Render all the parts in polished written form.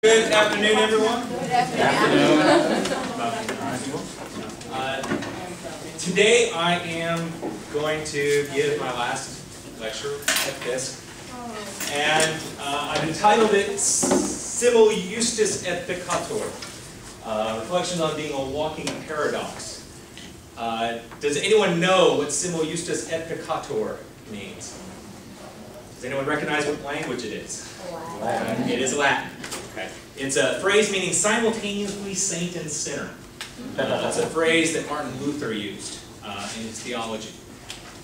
Good afternoon, everyone. Good afternoon. Today I am going to give my last lecture at Fisk, and I've entitled it Simul Justus et Peccator, reflections on being a walking paradox. Does anyone know what Simul Justus et Peccator means? Does anyone recognize what language it is? Latin. It is Latin. Okay. It's a phrase meaning simultaneously saint and sinner. That's a phrase that Martin Luther used in his theology.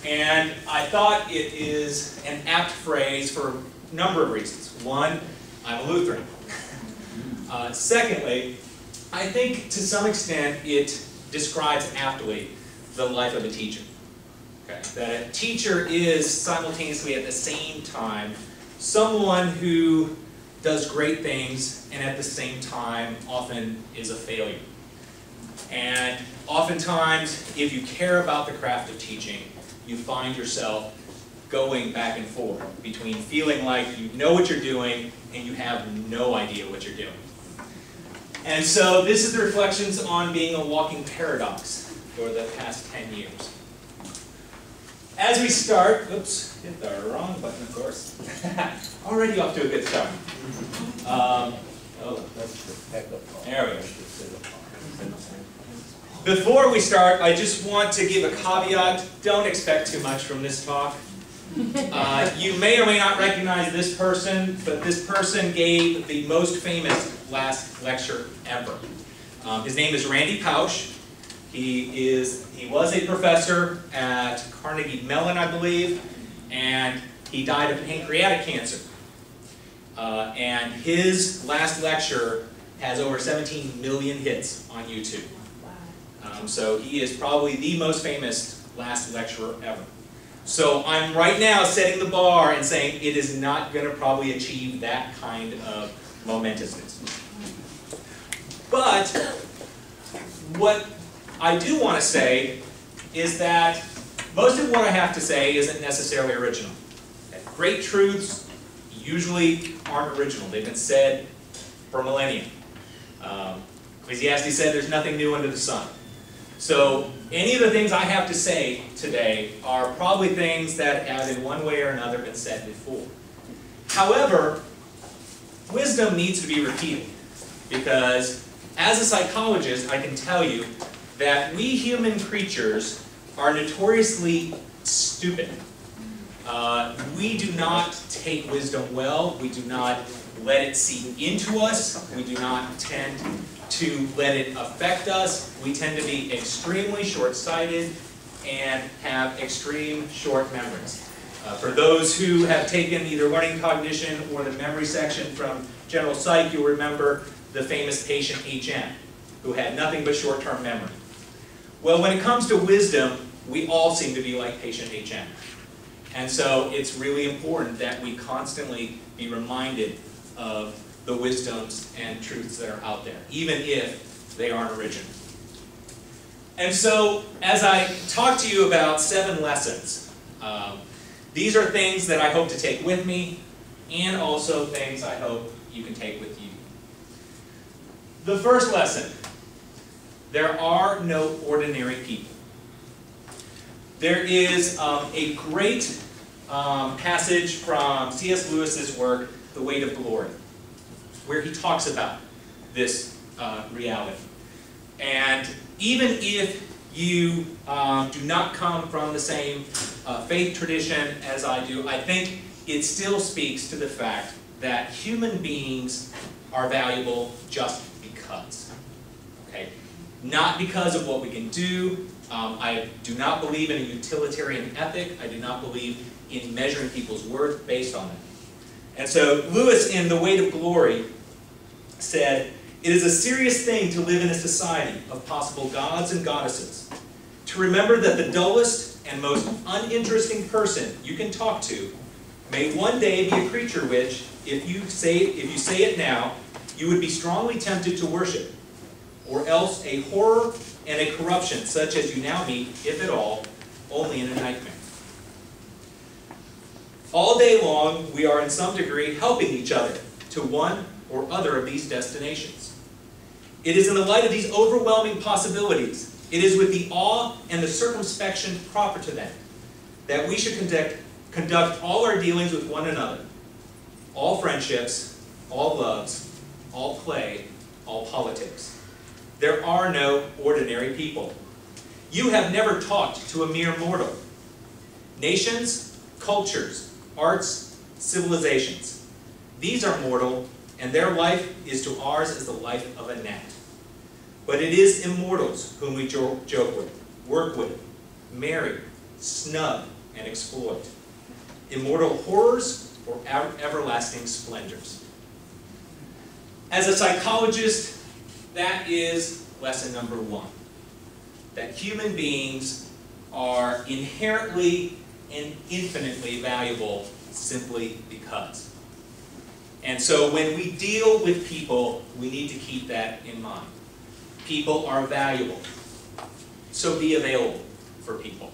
And I thought it is an apt phrase for a number of reasons. One, I'm a Lutheran. Secondly, I think to some extent it describes aptly the life of a teacher. Okay. That a teacher is simultaneously at the same time someone who does great things and at the same time often is a failure. And oftentimes, if you care about the craft of teaching, you find yourself going back and forth between feeling like you know what you're doing and you have no idea what you're doing. And so this is the reflections on being a walking paradox for the past 10 years. As we start, oops, hit the wrong button, of course. Already off to a good start. There we go. Before we start, I just want to give a caveat. Don't expect too much from this talk. You may or may not recognize this person, but this person gave the most famous last lecture ever. His name is Randy Pausch. He was a professor at Carnegie Mellon, I believe, and he died of pancreatic cancer. And his last lecture has over 17 million hits on YouTube. So he is probably the most famous last lecturer ever. So I'm right now setting the bar and saying it is not going to probably achieve that kind of momentousness. But what I do want to say is that most of what I have to say isn't necessarily original. Great truths usually aren't original. They've been said for millennia. Ecclesiastes said there's nothing new under the sun. So any of the things I have to say today are probably things that have in one way or another been said before. However, wisdom needs to be repeated, because as a psychologist I can tell you that we human creatures are notoriously stupid. We do not take wisdom well. We do not let it seep into us. We do not tend to let it affect us. We tend to be extremely short-sighted and have extreme short memories. For those who have taken either learning cognition or the memory section from General Psych, you'll remember the famous patient HM, who had nothing but short-term memory. Well, when it comes to wisdom, we all seem to be like patient HM. And so it's really important that we constantly be reminded of the wisdoms and truths that are out there, even if they aren't original. And so, as I talk to you about 7 lessons, these are things that I hope to take with me, and also things I hope you can take with you. The first lesson: there are no ordinary people. There is a great passage from C.S. Lewis's work, The Weight of Glory, where he talks about this reality. And even if you do not come from the same faith tradition as I do, I think it still speaks to the fact that human beings are valuable just because. Okay? Not because of what we can do. I do not believe in a utilitarian ethic. I do not believe in measuring people's worth based on that. And so Lewis, in The Weight of Glory, said, "It is a serious thing to live in a society of possible gods and goddesses. To remember that the dullest and most uninteresting person you can talk to may one day be a creature which, if you say it now, you would be strongly tempted to worship, or else a horror and a corruption such as you now meet, if at all, only in a nightmare. All day long, we are in some degree helping each other to one or other of these destinations. It is in the light of these overwhelming possibilities, it is with the awe and the circumspection proper to them, that we should conduct all our dealings with one another, all friendships, all loves, all play, all politics. There are no ordinary people. You have never talked to a mere mortal. Nations, cultures, arts, civilizations. These are mortal, and their life is to ours as the life of a gnat. But it is immortals whom we joke with, work with, marry, snub, and exploit. Immortal horrors or everlasting splendors. As a psychologist, that is lesson number one. That human beings are inherently and infinitely valuable simply because. And so when we deal with people, we need to keep that in mind. People are valuable, so be available for people.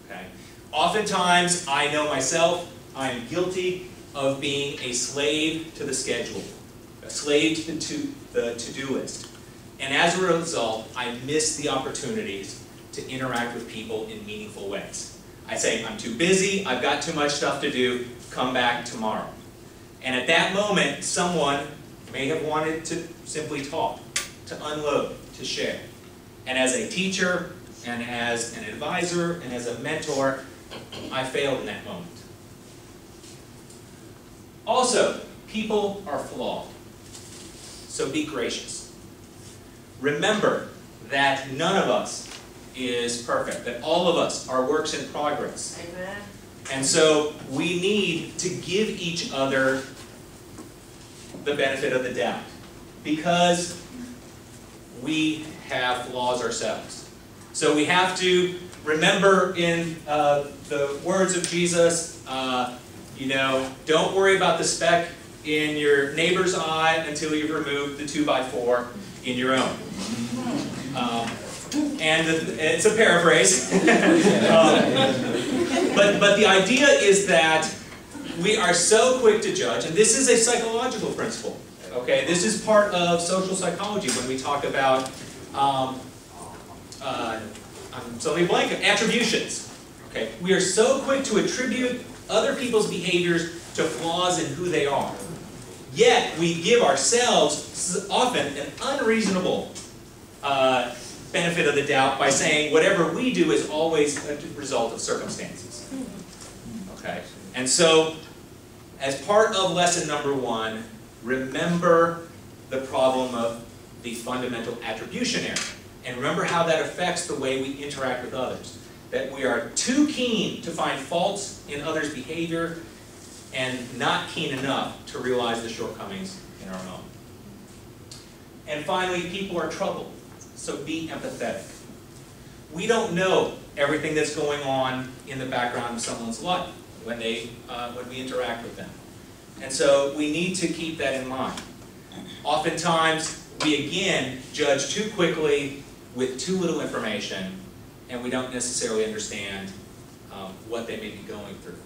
Okay? Oftentimes, I know myself, I'm guilty of being a slave to the schedule, a slave to the to-do list. And as a result, I miss the opportunities to interact with people in meaningful ways. I say, I'm too busy, I've got too much stuff to do, come back tomorrow. And at that moment, someone may have wanted to simply talk, to unload, to share. And as a teacher, and as an advisor, and as a mentor, I failed in that moment. Also, people are flawed, so be gracious. Remember that none of us is perfect, that all of us are works in progress. Amen. And so we need to give each other the benefit of the doubt, because we have flaws ourselves. So we have to remember in the words of Jesus, don't worry about the speck in your neighbor's eye until you've removed the 2x4 in your own. And it's a paraphrase. But the idea is that we are so quick to judge, and this is a psychological principle. Okay, this is part of social psychology when we talk about attributions. Okay, we are so quick to attribute other people's behaviors to flaws in who they are. Yet we give ourselves often an unreasonable benefit of the doubt by saying whatever we do is always a result of circumstances. Okay, and so as part of lesson number one, remember the problem of the fundamental attribution error. And remember how that affects the way we interact with others. That we are too keen to find faults in others' behavior and not keen enough to realize the shortcomings in our own. And finally, people are troubled, so be empathetic. We don't know everything that's going on in the background of someone's life when we interact with them. And so we need to keep that in mind. Oftentimes, we again judge too quickly with too little information, and we don't necessarily understand what they may be going through.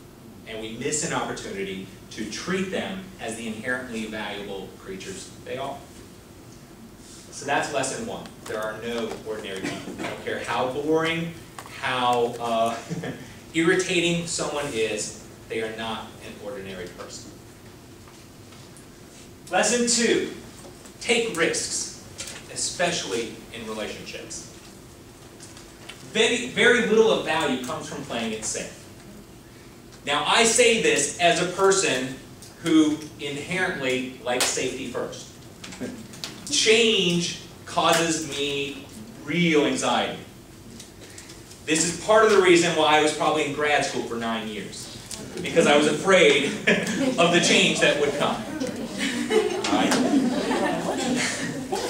And we miss an opportunity to treat them as the inherently valuable creatures they are. So that's lesson one. There are no ordinary people. I don't care how boring, how irritating someone is, they are not an ordinary person. Lesson two, take risks, especially in relationships. Very little of value comes from playing it safe. Now, I say this as a person who inherently likes safety first. Change causes me real anxiety. This is part of the reason why I was probably in grad school for 9 years, because I was afraid of the change that would come.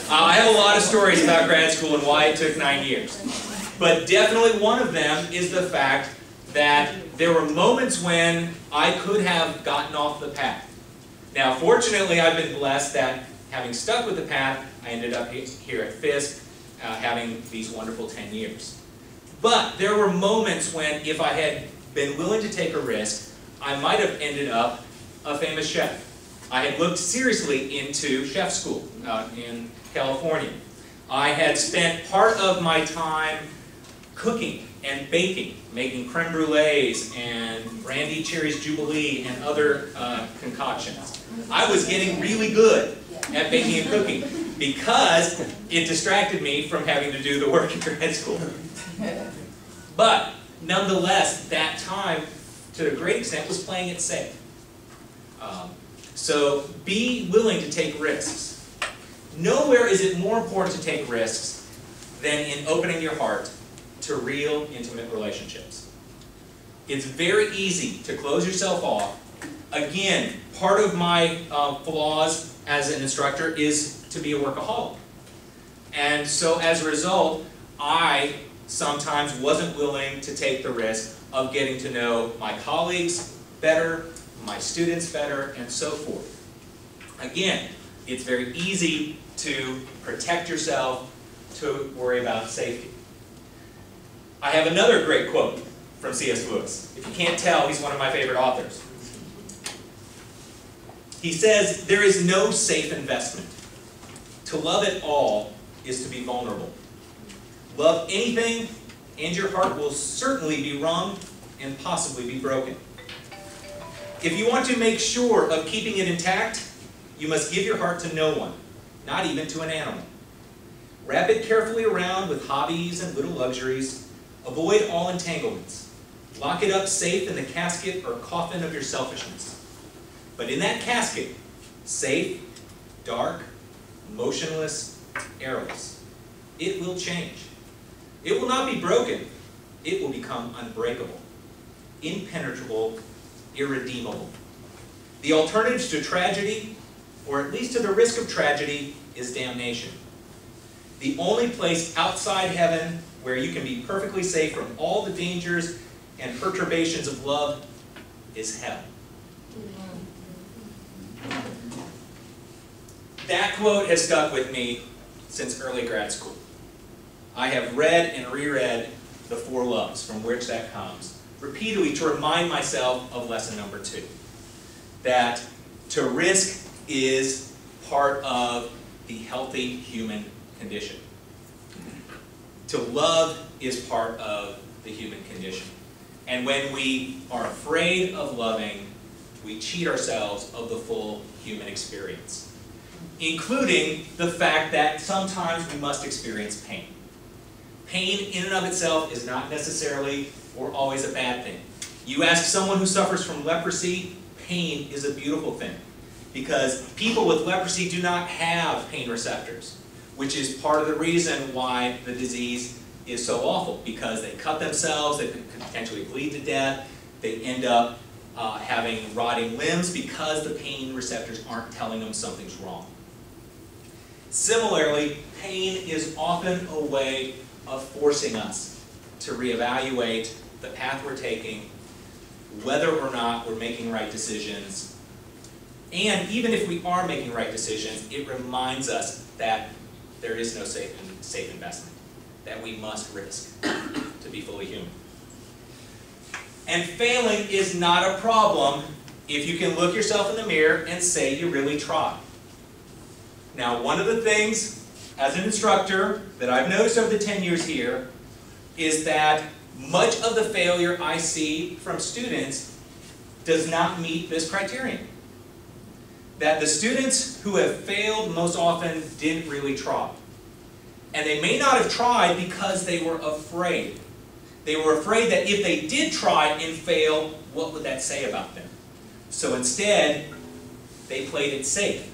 I have a lot of stories about grad school and why it took 9 years. But definitely one of them is the fact that there were moments when I could have gotten off the path. Now, fortunately, I've been blessed that having stuck with the path, I ended up here at Fisk, having these wonderful 10 years. But there were moments when, if I had been willing to take a risk, I might have ended up a famous chef. I had looked seriously into chef school out in California. I had spent part of my time cooking and baking, making creme brulees and brandy cherries jubilee and other concoctions. I was getting really good at baking and cooking because it distracted me from having to do the work in grad school. But nonetheless, that time, to a great extent, was playing it safe. So be willing to take risks. Nowhere is it more important to take risks than in opening your heart to real, intimate relationships. It's very easy to close yourself off. Again, part of my flaws as an instructor is to be a workaholic. And so as a result, I sometimes wasn't willing to take the risk of getting to know my colleagues better, my students better, and so forth. Again, it's very easy to protect yourself, to worry about safety. I have another great quote from C.S. Lewis. If you can't tell, he's one of my favorite authors. He says, "There is no safe investment. To love at all is to be vulnerable. Love anything, and your heart will certainly be wrung and possibly be broken. If you want to make sure of keeping it intact, you must give your heart to no one, not even to an animal. Wrap it carefully around with hobbies and little luxuries. Avoid all entanglements. Lock it up safe in the casket or coffin of your selfishness. But in that casket, safe, dark, motionless, airless, it will change. It will not be broken. It will become unbreakable, impenetrable, irredeemable. The alternative to tragedy, or at least to the risk of tragedy, is damnation. The only place outside heaven where you can be perfectly safe from all the dangers and perturbations of love is hell." That quote has stuck with me since early grad school. I have read and reread The Four Loves, from which that comes, repeatedly to remind myself of lesson number 2. That to risk is part of the healthy human condition. To love is part of the human condition. And when we are afraid of loving, we cheat ourselves of the full human experience, including the fact that sometimes we must experience pain. Pain in and of itself is not necessarily or always a bad thing. You ask someone who suffers from leprosy, pain is a beautiful thing, because people with leprosy do not have pain receptors, which is part of the reason why the disease is so awful, because they cut themselves, they could potentially bleed to death, they end up having rotting limbs because the pain receptors aren't telling them something's wrong. Similarly, pain is often a way of forcing us to reevaluate the path we're taking, whether or not we're making right decisions. And even if we are making right decisions, it reminds us that there is no safe investment, that we must risk to be fully human. And failing is not a problem if you can look yourself in the mirror and say you really tried. Now, one of the things as an instructor that I've noticed over the 10 years here is that much of the failure I see from students does not meet this criterion. That the students who have failed most often didn't really try. And they may not have tried because they were afraid. They were afraid that if they did try and fail, what would that say about them? So instead, they played it safe.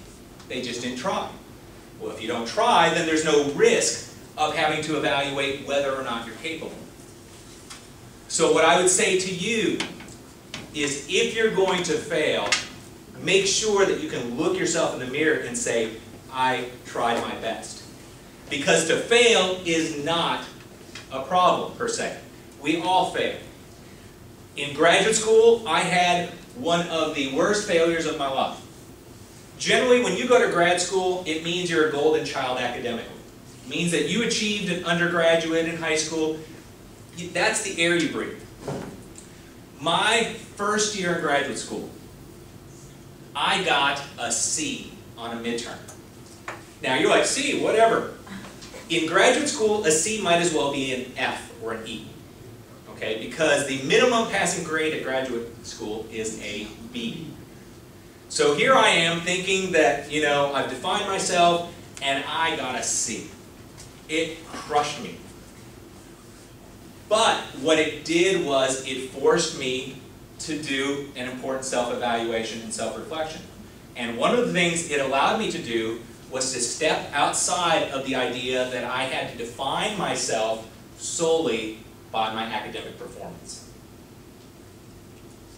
They just didn't try. Well, if you don't try, then there's no risk of having to evaluate whether or not you're capable. So what I would say to you is, if you're going to fail, make sure that you can look yourself in the mirror and say, I tried my best. Because to fail is not a problem, per se. We all fail. In graduate school, I had one of the worst failures of my life. Generally, when you go to grad school, it means you're a golden child academically. It means that you achieved an undergraduate in high school. That's the air you breathe. My first year in graduate school, I got a C on a midterm. Now you're like, C, whatever. In graduate school, a C might as well be an F or an E. Okay, because the minimum passing grade at graduate school is a B. So here I am thinking that, you know, I've defined myself and I got a C. It crushed me. But what it did was it forced me to do an important self-evaluation and self-reflection. And one of the things it allowed me to do was to step outside of the idea that I had to define myself solely by my academic performance.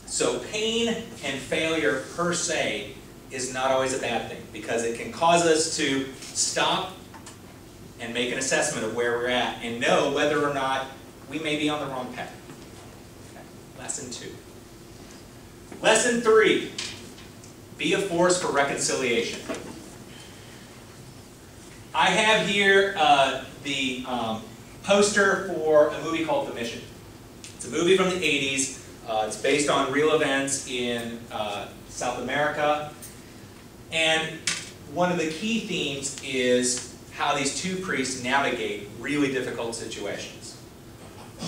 So pain and failure per se is not always a bad thing, because it can cause us to stop and make an assessment of where we're at and know whether or not we may be on the wrong path. Okay. Lesson 2. Lesson 3, be a force for reconciliation. I have here the poster for a movie called The Mission. It's a movie from the 80s. It's based on real events in South America. And one of the key themes is how these two priests navigate really difficult situations.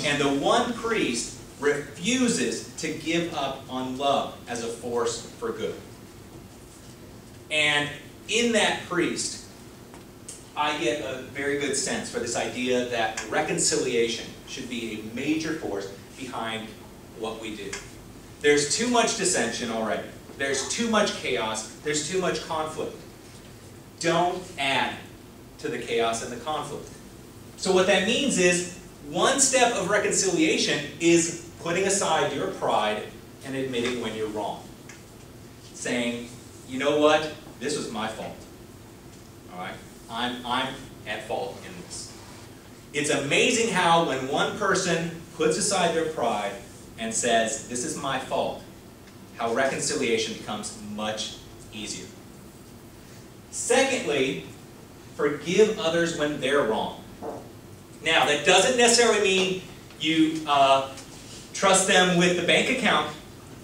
And the one priest refuses to give up on love as a force for good. And in that priest, I get a very good sense for this idea that reconciliation should be a major force behind what we do. There's too much dissension already. There's too much chaos. There's too much conflict. Don't add to the chaos and the conflict. So what that means is, one step of reconciliation is putting aside your pride and admitting when you're wrong. Saying, you know what, this was my fault. All right? I'm at fault in this. It's amazing how when one person puts aside their pride and says, this is my fault, how reconciliation becomes much easier. Secondly, forgive others when they're wrong. Now, that doesn't necessarily mean you trust them with the bank account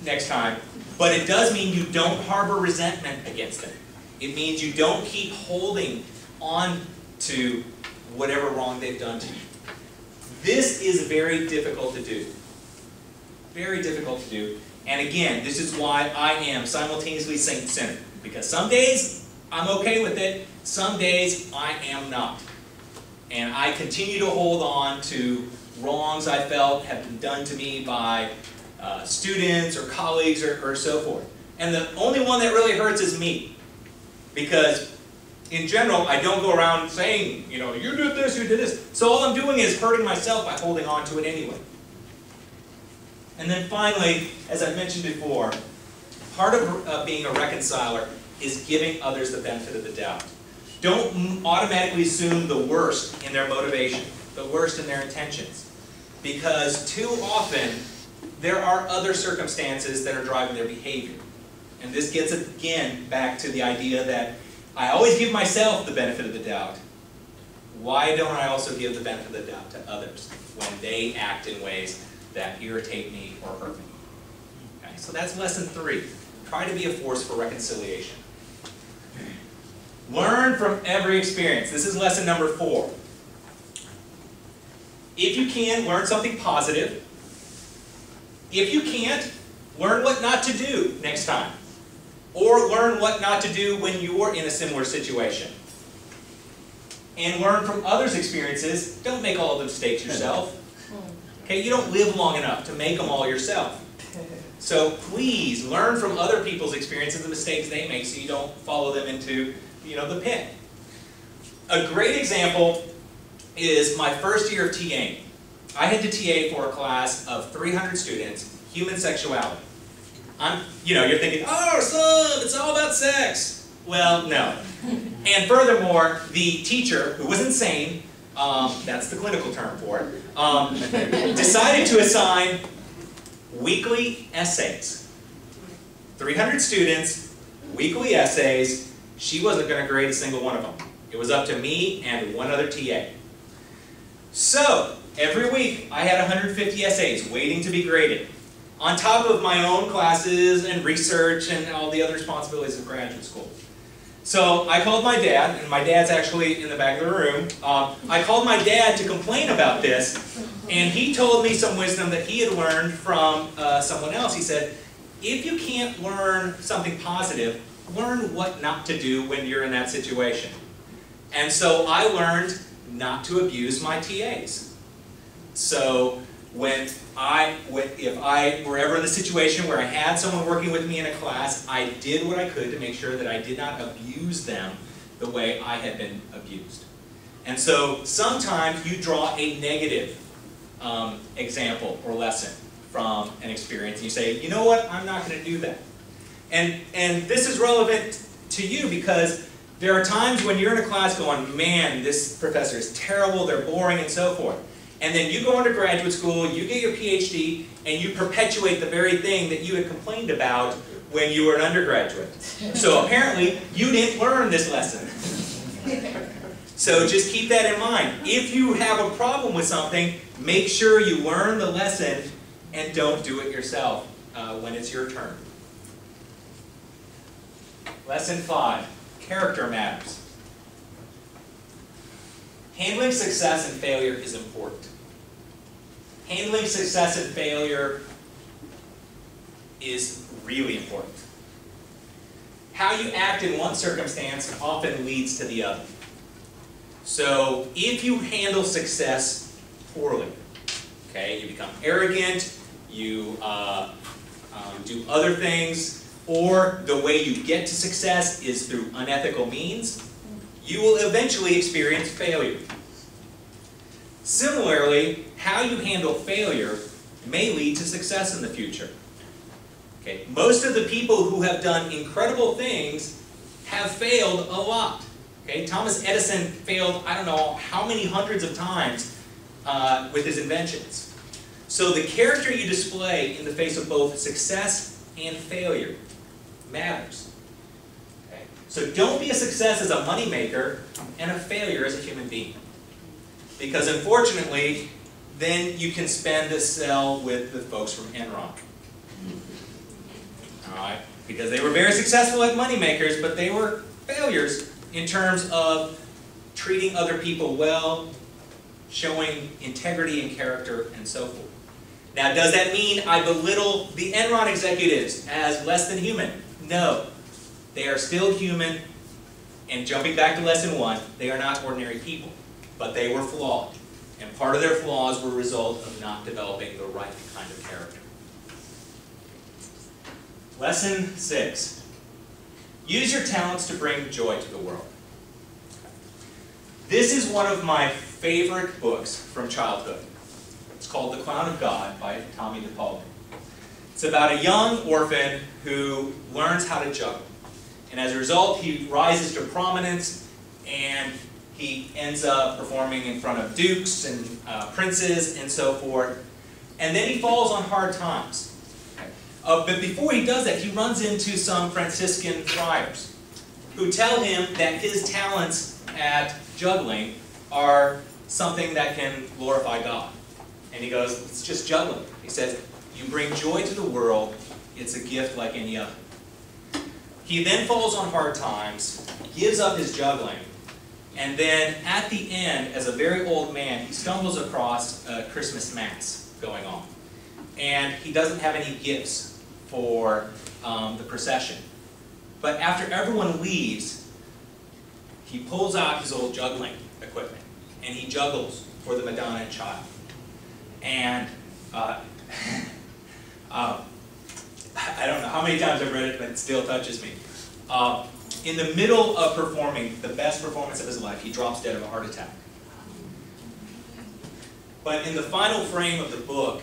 next time, but it does mean you don't harbor resentment against them. It means you don't keep holding on to whatever wrong they've done to you. This is very difficult to do. Very difficult to do. And again, this is why I am simultaneously saint and sinner. Because some days I'm okay with it, some days I am not. And I continue to hold on to wrongs I felt have been done to me by students or colleagues or so forth. And the only one that really hurts is me. Because in general, I don't go around saying, you know, you did this, you did this. So all I'm doing is hurting myself by holding on to it anyway. And then finally, as I mentioned before, part of being a reconciler is giving others the benefit of the doubt. Don't automatically assume the worst in their motivation, the worst in their intentions. Because too often, there are other circumstances that are driving their behavior. And this gets, again, back to the idea that I always give myself the benefit of the doubt. Why don't I also give the benefit of the doubt to others when they act in ways that irritate me or hurt me? Okay, so that's lesson 3. Try to be a force for reconciliation. Learn from every experience. This is lesson number 4. If you can, learn something positive. If you can't, learn what not to do next time. Or learn what not to do when you're in a similar situation. And learn from others' experiences. Don't make all of the mistakes yourself. Okay, you don't live long enough to make them all yourself. So please learn from other people's experiences, the mistakes they make, so you don't follow them into, you know, the pit. A great example is my first year of TAing. I had to TA for a class of 300 students, human sexuality. You're thinking, oh, son, it's all about sex. Well, no. And furthermore, the teacher, who was insane, that's the clinical term for it, decided to assign weekly essays. 300 students, weekly essays. She wasn't going to grade a single one of them. It was up to me and one other TA. So, every week, I had 150 essays waiting to be graded. on top of my own classes and research and all the other responsibilities of graduate school. So I called my dad, and my dad's actually in the back of the room. I called my dad to complain about this, and he told me some wisdom that he had learned from someone else. He said, if you can't learn something positive, learn what not to do when you're in that situation. And so I learned not to abuse my TAs. So if I were ever in the situation where I had someone working with me in a class, I did what I could to make sure that I did not abuse them the way I had been abused. And so sometimes you draw a negative example or lesson from an experience, and you say, you know what, I'm not going to do that. And this is relevant to you because there are times when you're in a class going, man, this professor is terrible, they're boring, and so forth. And then you go into graduate school, you get your PhD, and you perpetuate the very thing that you had complained about when you were an undergraduate. So apparently, you didn't learn this lesson. So just keep that in mind. If you have a problem with something, make sure you learn the lesson and don't do it yourself when it's your turn. Lesson 5, character matters. Handling success and failure is important. Handling success and failure is really important. How you act in one circumstance often leads to the other. So if you handle success poorly, okay, you become arrogant, you do other things, or the way you get to success is through unethical means, you will eventually experience failure. Similarly, how you handle failure may lead to success in the future. Okay? Most of the people who have done incredible things have failed a lot. Okay? Thomas Edison failed, I don't know how many hundreds of times with his inventions. So the character you display in the face of both success and failure matters. Okay? So don't be a success as a moneymaker and a failure as a human being. Because unfortunately, then you can spend a cell with the folks from Enron. Alright? Because they were very successful at moneymakers, but they were failures in terms of treating other people well, showing integrity and character, and so forth. Now, does that mean I belittle the Enron executives as less than human? No. They are still human, and jumping back to lesson 1, they are not ordinary people. But they were flawed. And part of their flaws were a result of not developing the right kind of character. Lesson 6. Use your talents to bring joy to the world. This is one of my favorite books from childhood. It's called The Clown of God by Tommy DePaoli. It's about a young orphan who learns how to juggle. And as a result, he rises to prominence, and he ends up performing in front of dukes and princes and so forth. And then he falls on hard times. But before he does that, he runs into some Franciscan friars who tell him that his talents at juggling are something that can glorify God. And he goes, it's just juggling. He says, you bring joy to the world, it's a gift like any other. He then falls on hard times, gives up his juggling, and then at the end, as a very old man, he stumbles across a Christmas Mass going on. And he doesn't have any gifts for the procession. But after everyone leaves, he pulls out his old juggling equipment, and he juggles for the Madonna and Child. And I don't know how many times I've read it, but it still touches me. In the middle of performing the best performance of his life, he drops dead of a heart attack. But in the final frame of the book,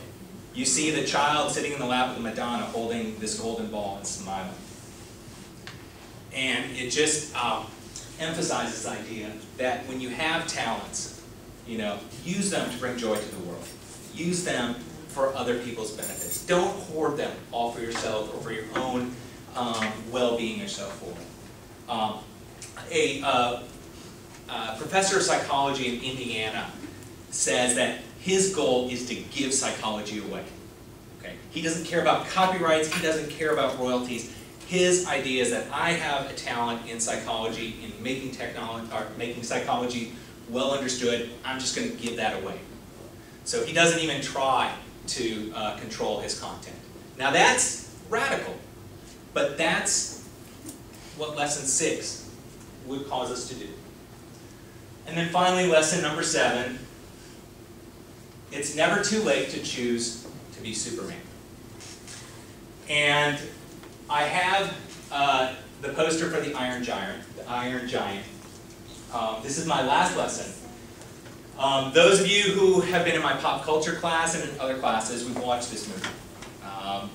you see the child sitting in the lap of the Madonna holding this golden ball and smiling. And it just emphasizes this idea that when you have talents, use them to bring joy to the world. Use them for other people's benefits. Don't hoard them all for yourself or for your own well-being or so forth. A professor of psychology in Indiana says that his goal is to give psychology away. Okay? He doesn't care about copyrights, he doesn't care about royalties. His idea is that I have a talent in psychology, in making technology, or making psychology well understood. I'm just going to give that away. So he doesn't even try to control his content. Now that's radical, but that's what lesson 6 would cause us to do. And then finally, lesson number 7, it's never too late to choose to be Superman. And I have the poster for the Iron Giant. This is my last lesson. Those of you who have been in my pop culture class and in other classes, we've watched this movie.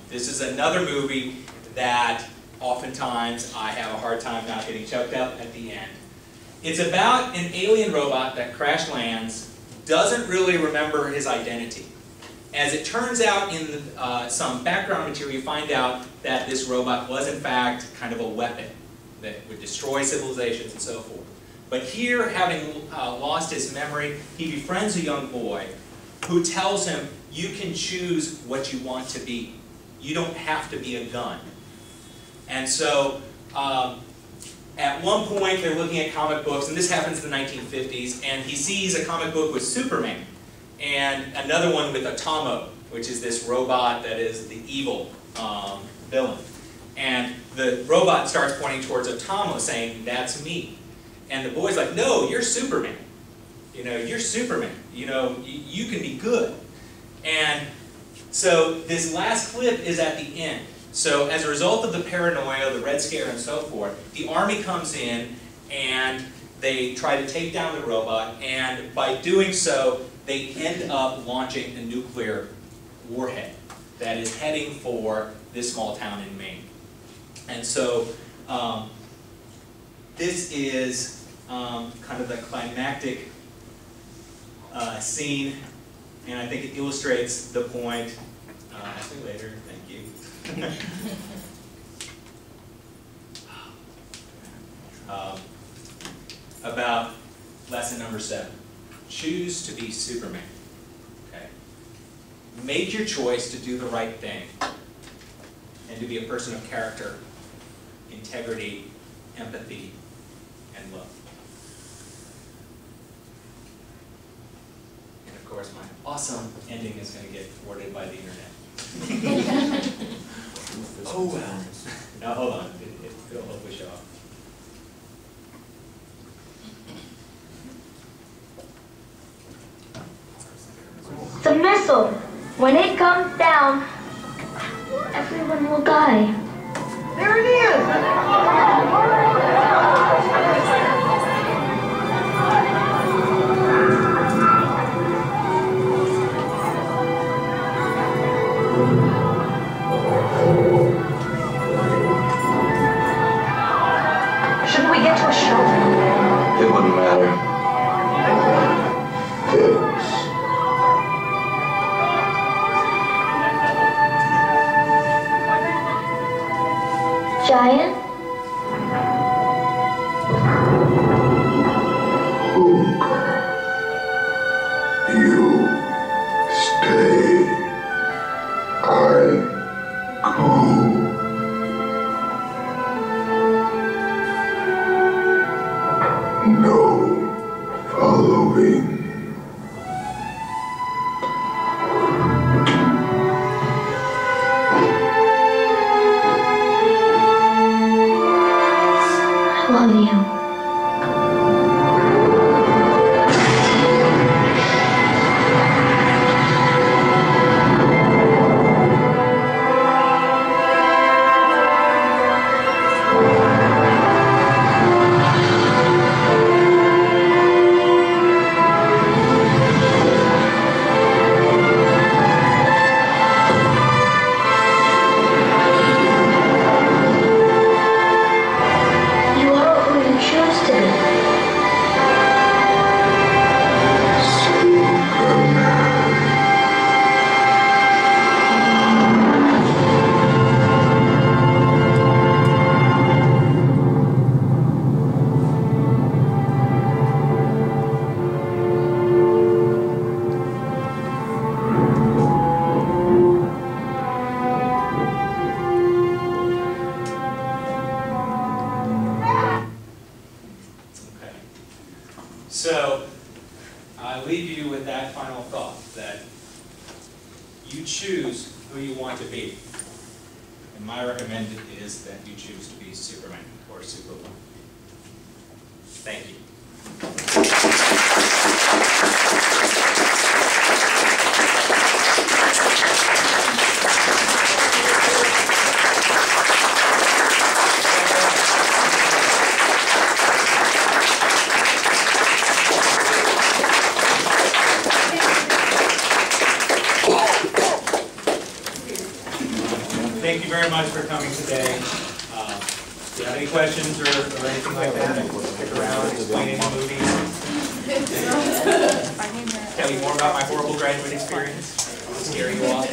This is another movie that oftentimes I have a hard time not getting choked up at the end. It's about an alien robot that crash lands, doesn't really remember his identity. As it turns out in some background material, you find out that this robot was in fact kind of a weapon that would destroy civilizations and so forth. But here, having lost his memory, he befriends a young boy who tells him, you can choose what you want to be. You don't have to be a gun. And so, at one point, they're looking at comic books, and this happens in the 1950s, and he sees a comic book with Superman, and another one with Atomo, which is this robot that is the evil villain. And the robot starts pointing towards Atomo, saying, that's me. And the boy's like, no, you're Superman. You know, you're Superman. You know, you can be good. And so this last clip is at the end. So as a result of the paranoia, the Red Scare, and so forth, the army comes in and they try to take down the robot, and by doing so, they end up launching a nuclear warhead that is heading for this small town in Maine. And so this is kind of the climactic scene, and I think it illustrates the point. Ask me later, thank you. About lesson number 7. Choose to be Superman. Okay? Make your choice to do the right thing and to be a person of character, integrity, empathy, and love. And of course, my awesome ending is going to get thwarted by the internet. Oh, well. Now, hold on. It'll hopefully show up. The missile, when it comes down, everyone will die. There it is! Shouldn't we get to a shelter? It wouldn't matter. Giant? You stay. I go. No following. I love you. So, I leave you with that final thought, that you choose who you want to be. And my recommended is that you choose to be Superman or Superwoman. Thank you. Thank you very much for coming today. If you have any questions or anything like that, stick around, explain any movies. Tell you more about my horrible graduate experience. Scare you off.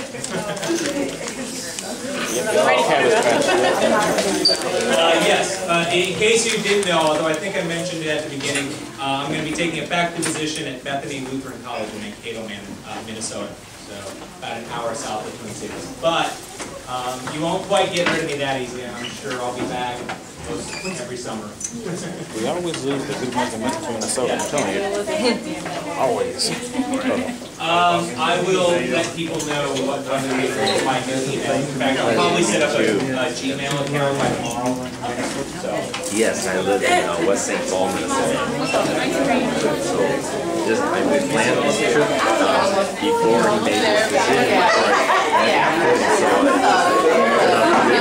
Yes, in case you didn't know, although I think I mentioned it at the beginning, I'm going to be taking a faculty position at Bethany Lutheran College in Mankato, Minnesota. So about an hour south of Twin Cities. But you won't quite get rid of me that easily. I'm sure I'll be back every summer. We always lose the good ones in Minnesota, I'm telling you. Always. I will let people know what I'm going to do my new email. In fact, I'll probably set up a Gmail account by tomorrow. Yes, I live in West St. Paul, Minnesota. So, just I planned this trip before he made this decision. Good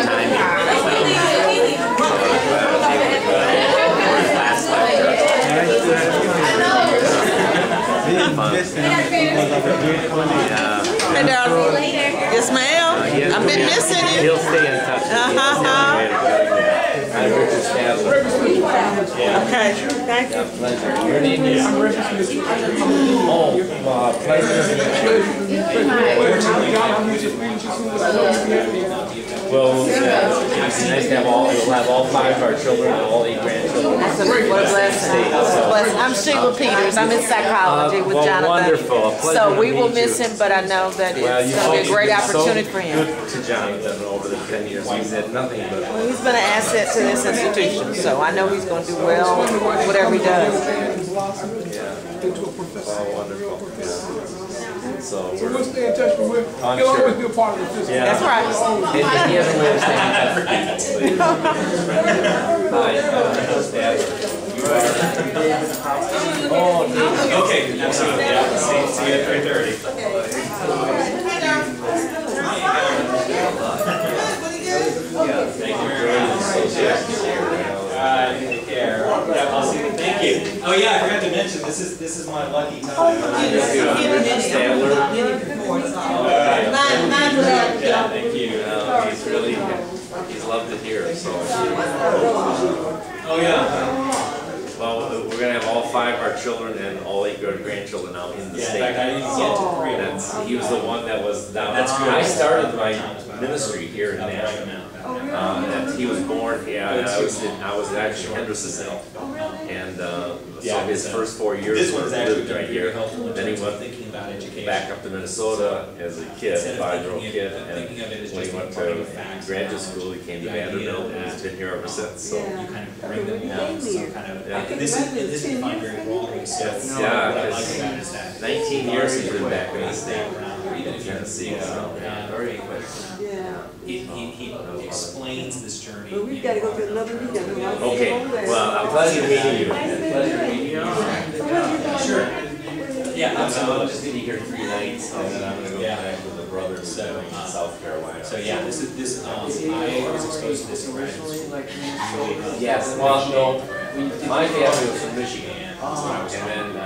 timing. Hey, darling. Yes, ma'am. I've been missing you. He'll stay in touch with me. I'm Richard Stadler. Okay, thank you. Pleasure. Your name is? Oh, well, it's nice to have we'll have all 5 of our children and all 8 grandchildren. That's a blessing. I'm Sheila Peters. I'm in psychology with Jonathan. Wonderful. So we will miss him, but I know that it's going to be a great opportunity for him. Good to Jonathan over the 10 years. He's had nothing but. Well, he's been an asset to this institution, so I know he's going to do well, whatever he does. Yeah. Oh, wonderful. Yeah. So we'll stay in touch with him. I'm He'll sure. always be a part of the system. Yeah. That's right. He has a way of staying in touch with people. Hi, Oh, okay, absolutely. Yeah, see you at 3:30. Thank you very much. Take care. Yeah, I'll see you. Thank you. Oh yeah, I forgot to mention this is my lucky time. Stadler. Yeah, thank you. He's really he's loved it here. So. Oh yeah. Well, we're going to have all 5 of our children and all 8 grandchildren now in the state. In fact, I didn't get to 3. He was the one that was down. That's good. I started my ministry here in Nashville. And he was born. Yeah, and I was actually Hendersonville, and so his first 4 years this one's actually lived right here. Then he went thinking about education. back up to Minnesota as a kid, 5-year-old kid, and when he went to graduate school, he came to Vanderbilt, and he's been here ever since. So. You kind of bring them down, some kind of. Yeah. This is defined very wrong. So Yeah, what I like because about it is that 19 years he's been back in the state. Even if Tennessee, so very he explains this journey. But we've got to go to another meeting. Okay, well, I'm pleasure meeting you. Pleasure meeting you. Sure. Yeah, I'll just be here 3 nights, and then I'm going to go back with the brothers in South Carolina. So yeah, this I was exposed to this in graduate school. Yes, well, no, my family was from Michigan, and then when I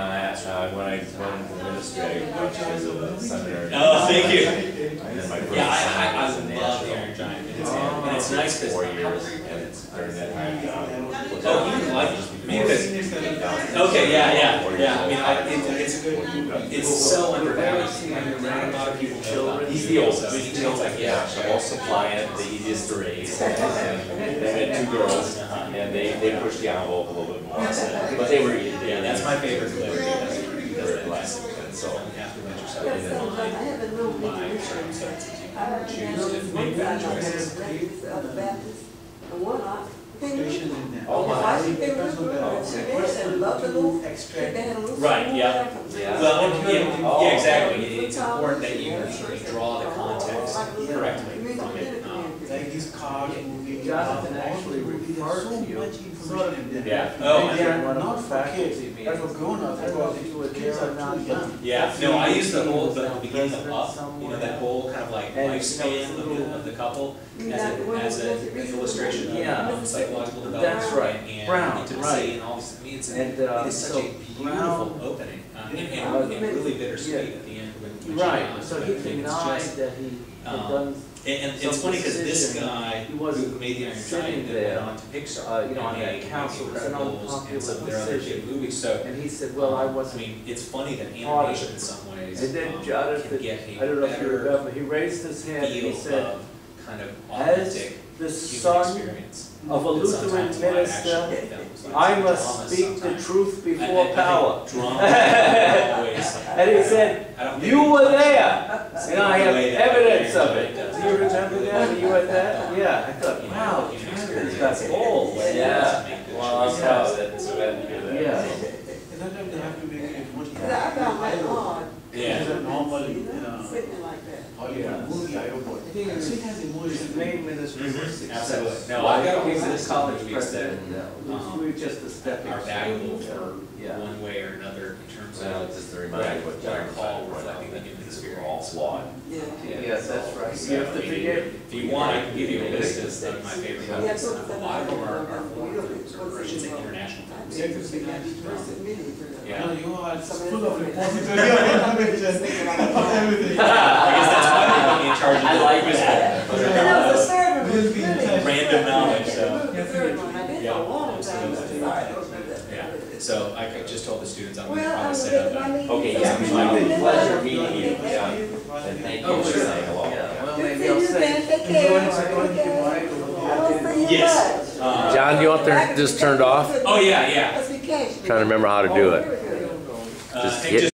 went into the ministry, I went as a seminary. Oh, thank you. And then my first I was in love the Nashville. Iron Giant, and it's nice because 4 years, and it's during that time. Oh, you like it? Okay, yeah. I mean, it's so undervalued. Not a lot of people know. He's the oldest. It's like, yeah. The most suppliant, the easiest to raise. And they had 2 girls, and they pushed the envelope a little bit more. But they were, Yeah, that's my favorite flavor. because they're blessed. And so, After winter started, my circumstances, you choose to make bad choices. The Baptist, and one stations in there. Oh, my. It depends on the extract. Right, yeah. Yeah. Well, yeah, exactly. It's important that you draw the context correctly from it. Like these cars moving. Jonathan actually referred so to you. much information in there. Yeah. And Oh, they are one of not the for faculty kids, meetings. they're for grown-ups, because kids are too young. yeah. No, I use the whole, the beginning of up, you know, that whole kind of like lifespan of the couple as an illustration of Yeah. psychological development. That's right. And Brown, intimacy right. and all this. I mean, it's And, it is such so a beautiful Brown- opening and really bittersweet at the end when she Right, dies. so But he I think it's denied just, that he had um, done, and it's funny because this decision. guy He who wasn't made the Iron sitting Giant that there, went on to Pixar, you know, on and that made council, it was an Incredibles and some of their other unpopular big movies. So and he said, well, I I wasn't. mean, it's funny that part of animation it. in some ways And then can Jonathan, get I don't know if you better remember, he raised his hand and he feel said, of kind of as authentic the human son experience. of a that Lutheran sometimes live minister, action films, like I must dramas speak the sometimes. truth I before think power. drama always. And he said, I don't think you it- were there. You know, I have The way that evidence Iron of it. Giant does Do you remember that? Were you at that? Yeah, I thought, You know, wow, human Jonathan's experience. got gold. Ways Yeah. to make good Well, choices. that's how that, so glad to hear that. Yeah. And sometimes they have to make it much more. Yeah. It's a normal, Yeah. Hollywood movie, I don't know. It has His emotion. main ministry was success. Absolutely. No, Well, I've got a he whole was list of college movies that president. We were just a stepping are valuable for Yeah. one way or another in terms Well, of just to remind you what what I John call said, reflecting the human we're all experience. flawed. Yes, that's right. You have to forget. If you want, I can give you a list of some of my favorite movies. A lot of them are foreign films or I should say international films. Yeah. Yeah. No, you are full of repository of information of everything. I guess that's why they put me in charge of I the like quiz that. book. We'll be in touch. Random knowledge, so, Definitely. yeah, absolutely. Yeah, so I just told the students I'm gonna probably set up a. Okay, yeah, it's my pleasure meeting you, yeah. And thank you Oh, for sure. saying hello. Yeah, well, maybe I'll say, Yes. John, you want this turned off? Oh, yeah, yeah. Trying to remember how to do it. Just hit